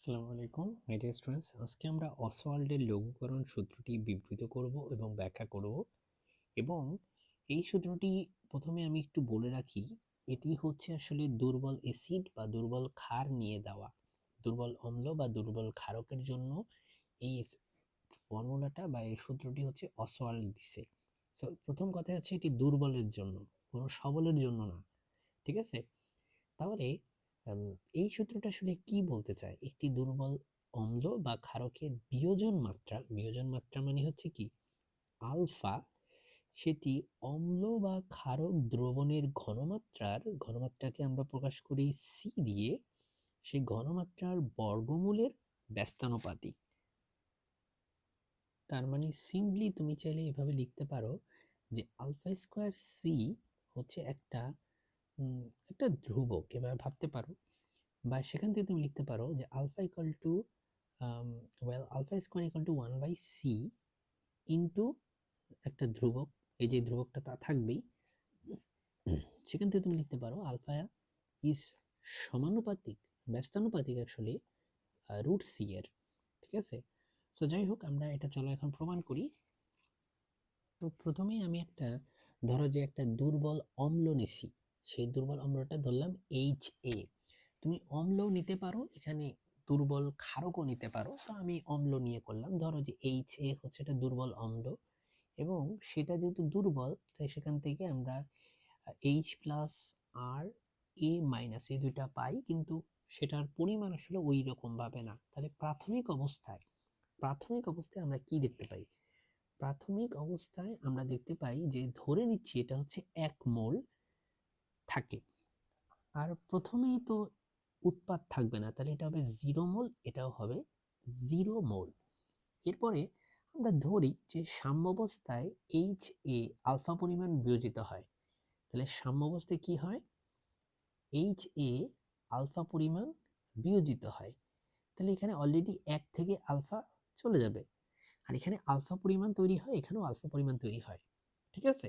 আসসালামু আলাইকুম my dear students, আজকে আমরা অসওয়াল্ডের লঘুকরণ সূত্রটি বিবৃত করব এবং ব্যাখ্যা করব। এবং এই সূত্রটি প্রথমে আমি একটু বলে রাখি, এটি হচ্ছে আসলে দুর্বল অ্যাসিড বা দুর্বল ক্ষার নিয়ে দেওয়া, দুর্বল অম্ল বা দুর্বল ক্ষারকের জন্য এই ফর্মুলাটা বা এই সূত্রটি হচ্ছে অসওয়াল্ড দিছে। সো প্রথম কথা হচ্ছে এটি দুর্বলের জন্য, কোনো সবলের জন্য না। ঠিক আছে, তাহলে এই সূত্রটা আসলে কি বলতে চায়? একটি দুর্বল অম্ল বা ক্ষারকের বিয়োজন মাত্রা মানে হচ্ছে কি আলফা, সেটি অম্ল বা ক্ষারক দ্রবণের ঘনমাত্রাকে আমরা প্রকাশ করি সি দিয়ে, সেই ঘনমাত্রার বর্গমূলের ব্যস্তানুপাতিক। তার মানে সিম্পলি তুমি চাইলে এভাবে লিখতে পারো যে আলফা স্কোয়ার সি হচ্ছে একটা ধ্রুবক, এভাবে ভাবতে পারো। বা সেখান থেকে তুমি লিখতে পারো যে alpha equal to alpha square equal to 1/c into একটা ধ্রুবক, এই যে ধ্রুবকটা তা থাকবেই। সেখান থেকে তুমি লিখতে পারো আলফা ইজ সমানুপাতিক, ব্যস্তানুপাতিক অ্যাকচুয়ালি রুট সি এর। ঠিক আছে, সো যাই হোক, আমরা এটা চলো এখন প্রমাণ করি। তো প্রথমেই আমি ধরো যে একটা দুর্বল অম্ল নিছি, সেই দুর্বল অম্লটা ধরলাম HA। তুমি অম্লও নিতে পারো, এখানে দুর্বল ক্ষারকও নিতে পারো, তো আমি অম্ল নিয়ে করলাম। ধরো যে HA হচ্ছে একটা দুর্বল অম্ল, এবং সেটা যেহেতু দুর্বল তাই সেখান থেকে আমরা H+আর A- এই দুইটা পাই, কিন্তু সেটার পরিমাণ আসলে ওই রকম ভাবে না। তাহলে প্রাথমিক অবস্থায় আমরা কি দেখতে পাই? প্রাথমিক অবস্থায় আমরা দেখতে পাই যে ধরে নিচ্ছি এটা হচ্ছে 1 মোল থাকে, আর প্রথমেই তো উৎপাদ থাকবে না, তাহলে এটা হবে 0 মোল, এটাও হবে 0 মোল। এরপরে আমরা ধরি যে সাম্যাবস্থায় HA আলফা পরিমাণ বিয়োজিত হয়, তাহলে সাম্যাবস্থায় কি হয়? HA আলফা পরিমাণ বিয়োজিত হয়, তাহলে এখানে অলরেডি 1 থেকে আলফা চলে যাবে, আর এখানে আলফা পরিমাণ তৈরি হয়, এখানেও আলফা পরিমাণ তৈরি হয়। ঠিক আছে,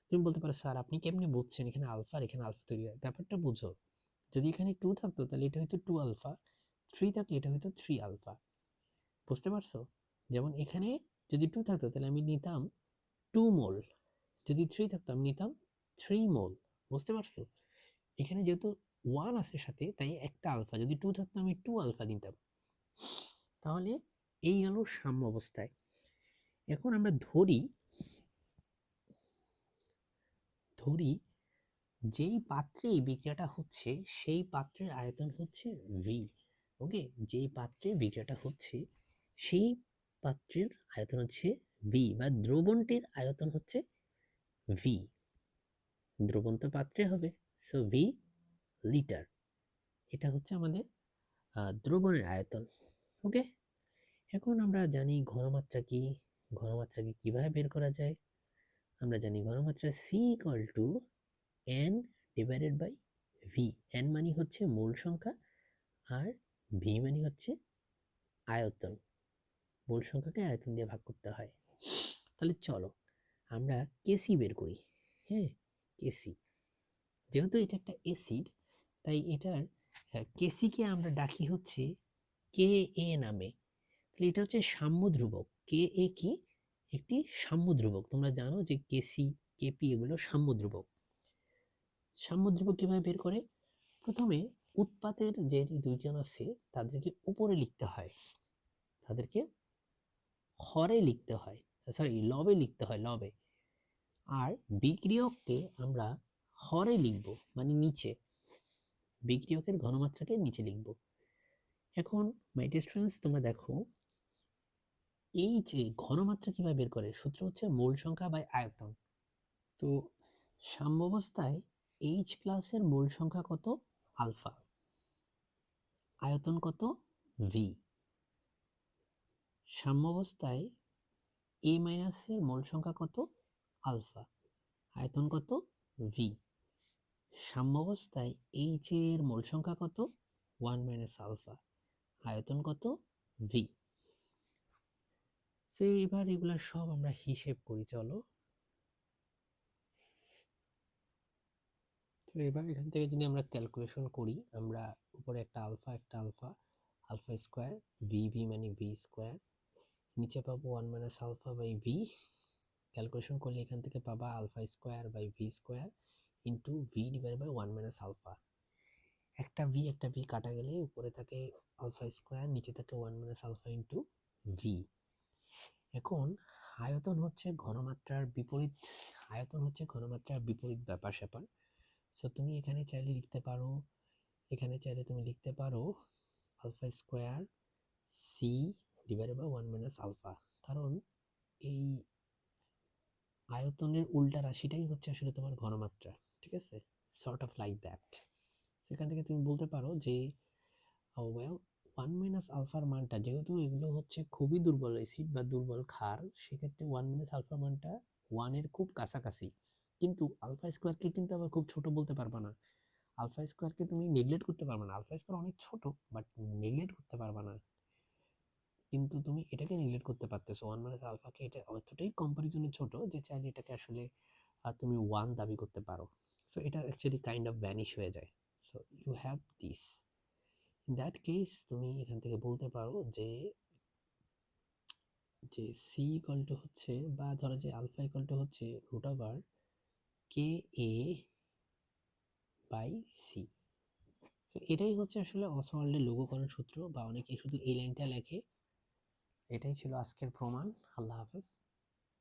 তুমি বলতে পারো স্যার আপনি কেমনে বুঝছেন এখানে আলফা আর এখানে আলফা তৈরি হয়? ব্যাপারটা বুঝো, যদি এখানে 2 থাকতো তাহলে এটা হয়তো 2 আলফা, 3 থাকলে এটা হয়তো 3 আলফা। বুঝতে পারছো? যেমন এখানে যদি 2 থাকতো তাহলে আমি নিতাম 2 মোল, যদি 3 থাকতো আমি নিতাম 3 মোল। বুঝতে পারছো? এখানে যেহেতু 1 আছে সাথে, তাই একটা আলফা, যদি 2 থাকতো আমি 2 আলফা নিতাম। তাহলে এই গেল সাম্য অবস্থায়। এখন আমরা ধরি যেই পাত্রে এই বিক্রিয়াটা হচ্ছে সেই পাত্রের আয়তন হচ্ছে ভি। ওকে, যেই পাত্রে বিক্রিয়াটা হচ্ছে সেই পাত্রের আয়তন হচ্ছে ভি, বা দ্রবণটির আয়তন হচ্ছে ভি। দ্রবণ তো পাত্রে হবে, সো ভি লিটার। এটা হচ্ছে আমাদের দ্রবণের আয়তন। ওকে, এখন আমরা জানি ঘনমাত্রা কি। ঘনমাত্রাকে কিভাবে বের করা যায়? আমরা জানি ঘনমাত্রা C equal to N divided by V. N মানে হচ্ছে মূল সংখ্যা, আর ভি মানে হচ্ছে আয়তন। মূল সংখ্যাকে আয়তন দিয়ে ভাগ করতে হয়। তাহলে চলো আমরা কেসি বের করি। হ্যাঁ, কেসি, যেহেতু এটা একটা অ্যাসিড তাই এটার কেসিকে আমরা ডাকি হচ্ছে কে এ নামে। তাহলে এটা হচ্ছে সাম্য ধ্রুবক। কে এ কি? একটি সাম্য ধ্রুবক। তোমরা জানো যে কেসি কেপি এগুলো সাম্য ধ্রুবক। সাম্য ধ্রুবক কিভাবে বের করে? প্রথমে উৎপাতের যে দুইজন আছে তাদেরকে উপরে লিখতে হয়, তাদেরকে হরে লিখতে হয়, সরি লবে লিখতে হয়, লবে। আর বিক্রিয়ককে আমরা হরে লিখব, মানে নিচে, বিক্রিয়কের ঘনমাত্রাকে নিচে লিখব। এখন মাই ডিয়ার স্টুডেন্টস, তোমরা দেখো এই যে ঘনমাত্রা কিভাবে বের করে? সূত্র হচ্ছে মোল সংখ্যা বাই আয়তন। তো সাম্যাবস্থায় এইচ প্লাসের মোল সংখ্যা কত? আলফা। আয়তন কত? ভি। সাম্যাবস্থায় এ মাইনাসের মোল সংখ্যা কত? আলফা। আয়তন কত? ভি। সাম্যাবস্থায় এইচ এর মোল সংখ্যা কত? 1 মাইনাস আলফা। আয়তন কত? ভি। সো এবার এগুলা সব আমরা হিসেব করি, চলো। তো এবার এখান থেকে যদি আমরা ক্যালকুলেশন করি, আমরা উপরে একটা alpha alpha square, V V মানে ভি স্কোয়ার, নিচে পাবো 1 minus alpha by V, calculation করলে এখান থেকে পাবা alpha square by V square into V divide by 1 minus alpha. একটা ভি কাটা গেলে উপরে থাকে আলফা স্কোয়ার, নিচে থাকে 1 মাইনাস আলফা ইন্টু ভি। এখন আয়তন হচ্ছে ঘনমাত্রার বিপরীত, আয়তন হচ্ছে ঘনমাত্রার বিপরীত ব্যাপার স্যাপার। সো তুমি এখানে চাইলে লিখতে পারো, এখানে চাইলে তুমি লিখতে পারো alpha square C divided by 1 minus alpha, কারণ এই আয়তনের উল্টা রাশিটাই হচ্ছে আসলে তোমার ঘনমাত্রা, ঠিক আছে, সর্ট অফ লাইক দ্যাট। সেখান থেকে তুমি বলতে পারো যে ওয়েল 1 মাইনাস আলফার মানটা, যেহেতু এগুলো হচ্ছে খুবই দুর্বল অ্যাসিড বা দুর্বল ক্ষার, সেক্ষেত্রে 1 মাইনাস আলফার মানটা 1 এর খুব কাছাকাছি। কিন্তু আলফা স্কোয়ারকে কিন্তু আবার খুব ছোট বলতে পারবা না, আলফা স্কোয়ারকে তুমি নেগলেক্ট করতে পারবে না, আলফা স্কোয়ার অনেক ছোট বাট নেগলেক্ট করতে পারবে না, কিন্তু তুমি এটাকে নেগলেক্ট করতে পারতেছো 1 মাইনাস আলফাকে, এটা অতটাই কম্পারিজনে ছোট যে চাইলে এটাকে আসলে তুমি 1 দাবি করতে পারো। সো এটা অ্যাকচুয়ালি কাইন্ড অফ ভ্যানিশ হয়ে যায়। So you have this, in that case তুমি এখান থেকে বলতে পারো যে যে সি ইকুয়াল টু হচ্ছে, বা ধরো যে আলফা ইকুয়াল টু হচ্ছে root over K A by C. তো এটাই হচ্ছে আসলে অসওয়াল্ডের লঘুকরণ সূত্র, বা অনেকে শুধু এই লাইনটা লেখে। এটাই ছিল আজকের প্রমাণ। আল্লাহ হাফেজ।